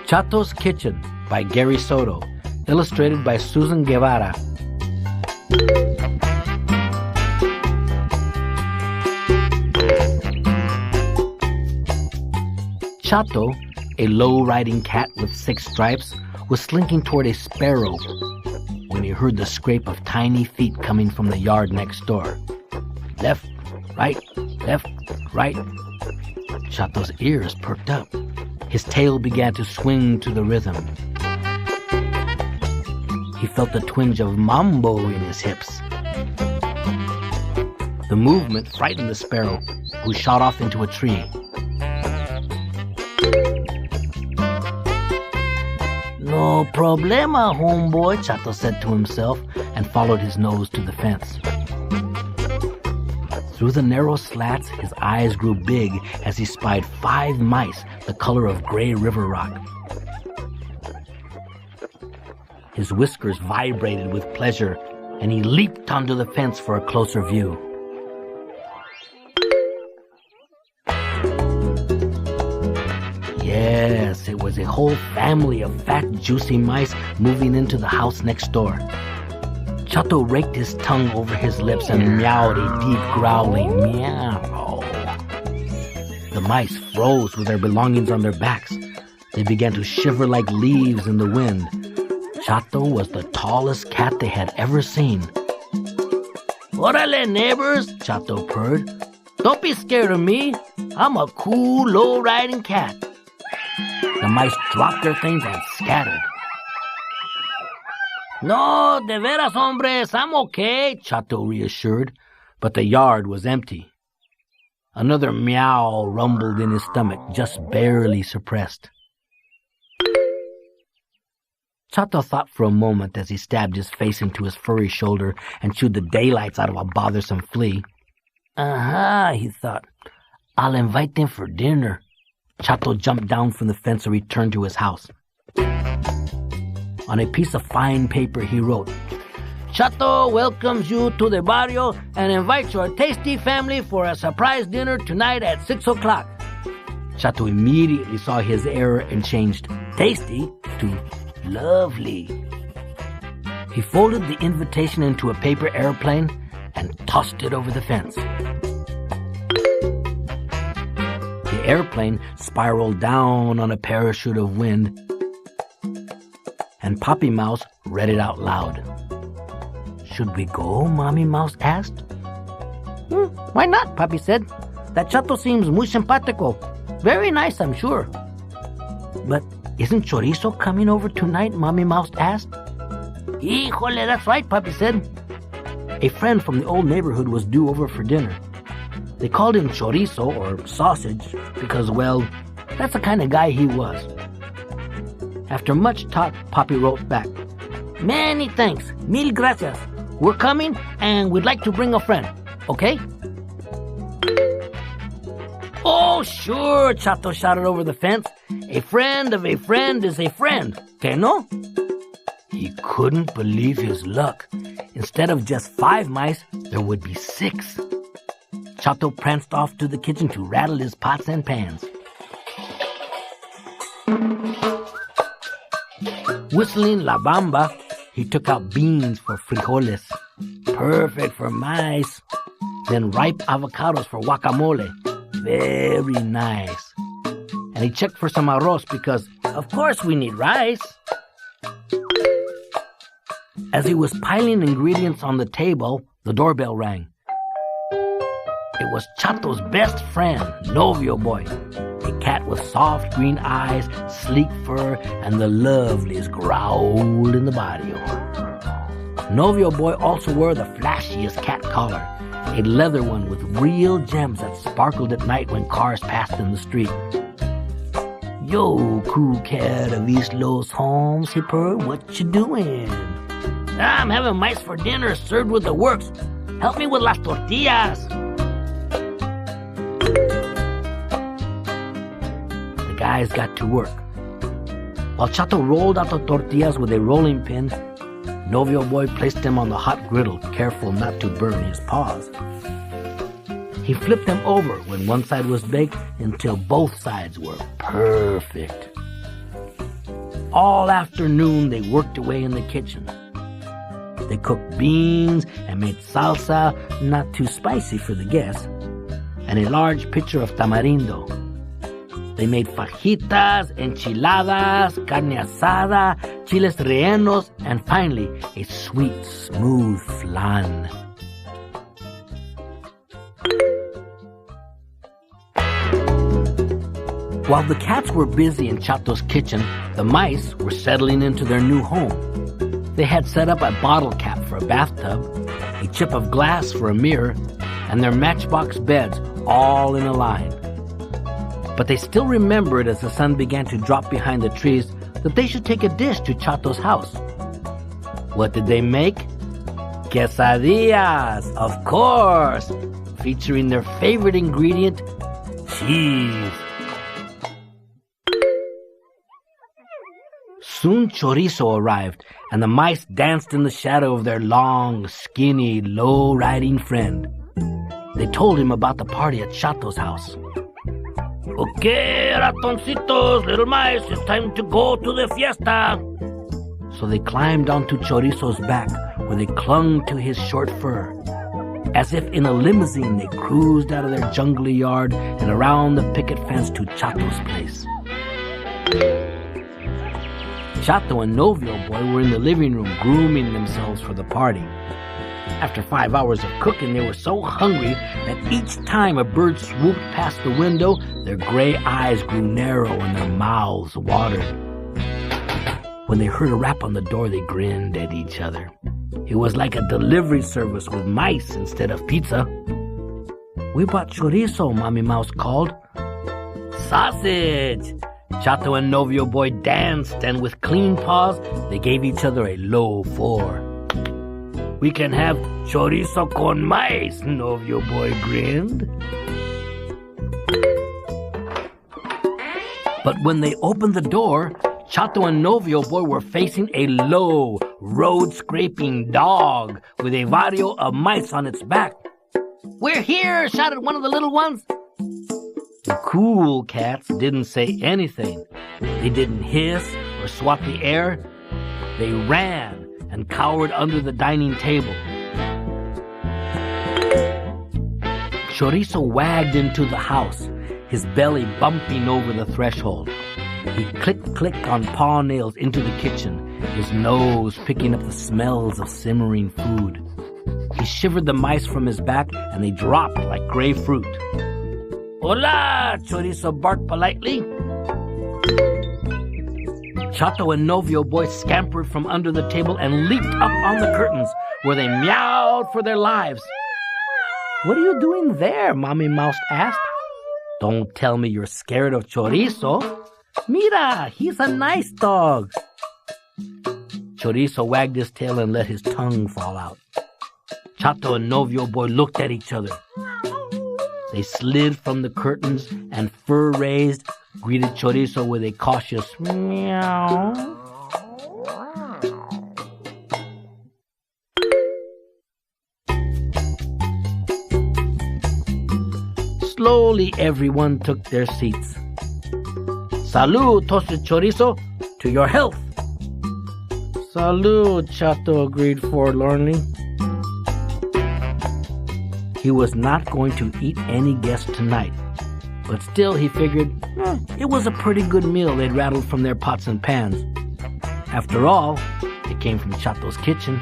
Chato's Kitchen by Gary Soto, illustrated by Susan Guevara. Chato, a low-riding cat with 6 stripes, was slinking toward a sparrow when he heard the scrape of tiny feet coming from the yard next door. Left, right, left, right. Chato's ears perked up. His tail began to swing to the rhythm. He felt the twinge of mambo in his hips. The movement frightened the sparrow, who shot off into a tree. No problema, homeboy, Chato said to himself, and followed his nose to the fence. Through the narrow slats, his eyes grew big as he spied 5 mice the color of gray river rock. His whiskers vibrated with pleasure, and he leaped onto the fence for a closer view. Yes, it was a whole family of fat, juicy mice moving into the house next door. Chato raked his tongue over his lips and meowed a deep growling meow. The mice froze with their belongings on their backs. They began to shiver like leaves in the wind. Chato was the tallest cat they had ever seen. Orale, neighbors, Chato purred. Don't be scared of me. I'm a cool, low-riding cat. The mice dropped their things and scattered. No, de veras, hombres, I'm okay, Chato reassured, but the yard was empty. Another meow rumbled in his stomach, just barely suppressed. Chato thought for a moment as he stabbed his face into his furry shoulder and chewed the daylights out of a bothersome flea. He thought, I'll invite them for dinner. Chato jumped down from the fence and returned to his house. On a piece of fine paper he wrote, Chato welcomes you to the barrio and invites your tasty family for a surprise dinner tonight at 6 o'clock. Chato immediately saw his error and changed tasty to lovely. He folded the invitation into a paper airplane and tossed it over the fence. The airplane spiraled down on a parachute of wind, and Poppy Mouse read it out loud. Should we go? Mommy Mouse asked. Why not? Poppy said. That Chato seems muy simpático. Very nice, I'm sure. But isn't Chorizo coming over tonight? Mommy Mouse asked. Híjole, that's right, Poppy said. A friend from the old neighborhood was due over for dinner. They called him Chorizo, or sausage, because, well, that's the kind of guy he was. After much talk, Poppy wrote back, Many thanks, mil gracias. We're coming, and we'd like to bring a friend, okay? Oh, sure, Chato shouted over the fence. A friend of a friend is a friend, que no? He couldn't believe his luck. Instead of just 5 mice, there would be 6. Chato pranced off to the kitchen to rattle his pots and pans. Whistling La Bamba, he took out beans for frijoles. Perfect for mice. Then ripe avocados for guacamole. Very nice. And he checked for some arroz because, of course, we need rice. As he was piling ingredients on the table, the doorbell rang. It was Chato's best friend, Novio Boy, a cat with soft green eyes, sleek fur, and the loveliest growl in the barrio. Novio Boy also wore the flashiest cat collar, a leather one with real gems that sparkled at night when cars passed in the street. Yo, cool cat of East Los Homes, he purred, what you doing? I'm having mice for dinner served with the works. Help me with las tortillas. The guys got to work. While Chato rolled out the tortillas with a rolling pin, Novio Boy placed them on the hot griddle, careful not to burn his paws. He flipped them over when one side was baked until both sides were perfect. All afternoon they worked away in the kitchen. They cooked beans and made salsa, not too spicy for the guests, and a large pitcher of tamarindo. They made fajitas, enchiladas, carne asada, chiles rellenos, and finally a sweet, smooth flan. While the cats were busy in Chato's kitchen, the mice were settling into their new home. They had set up a bottle cap for a bathtub, a chip of glass for a mirror, and their matchbox beds all in a line. But they still remembered as the sun began to drop behind the trees that they should take a dish to Chato's house. What did they make? Quesadillas, of course, featuring their favorite ingredient, cheese. Soon chorizo arrived, and the mice danced in the shadow of their long, skinny, low-riding friend. They told him about the party at Chato's house. Okay, ratoncitos, little mice, it's time to go to the fiesta. So they climbed onto Chorizo's back, where they clung to his short fur. As if in a limousine, they cruised out of their jungly yard and around the picket fence to Chato's place. Chato and Novio Boy were in the living room grooming themselves for the party. After 5 hours of cooking, they were so hungry that each time a bird swooped past the window, their gray eyes grew narrow and their mouths watered. When they heard a rap on the door, they grinned at each other. It was like a delivery service with mice instead of pizza. We bought chorizo, Mommy Mouse called. Sausage! Chato and Novio Boy danced, and with clean paws, they gave each other a low 4. We can have chorizo con mice, Novio Boy grinned. But when they opened the door, Chato and Novio Boy were facing a low, road-scraping dog with a vario of mice on its back. "We're here!" shouted one of the little ones. The cool cats didn't say anything. They didn't hiss or swat the air. They ran and cowered under the dining table. Chorizo wagged into the house, his belly bumping over the threshold. He clicked on paw nails into the kitchen, his nose picking up the smells of simmering food. He shivered the mice from his back, and they dropped like gray fruit. "Hola!" Chorizo barked politely. Chato and Novio Boy scampered from under the table and leaped up on the curtains, where they meowed for their lives. "What are you doing there?" Mommy Mouse asked. "Don't tell me you're scared of Chorizo. Mira, he's a nice dog." Chorizo wagged his tail and let his tongue fall out. Chato and Novio Boy looked at each other. They slid from the curtains and, fur raised, greeted Chorizo with a cautious meow. Slowly, everyone took their seats. "Salud," toasted Chorizo. "To your health." "Salud," Chato agreed forlornly. He was not going to eat any guests tonight, but still he figured it was a pretty good meal they'd rattled from their pots and pans. After all, it came from Chato's kitchen.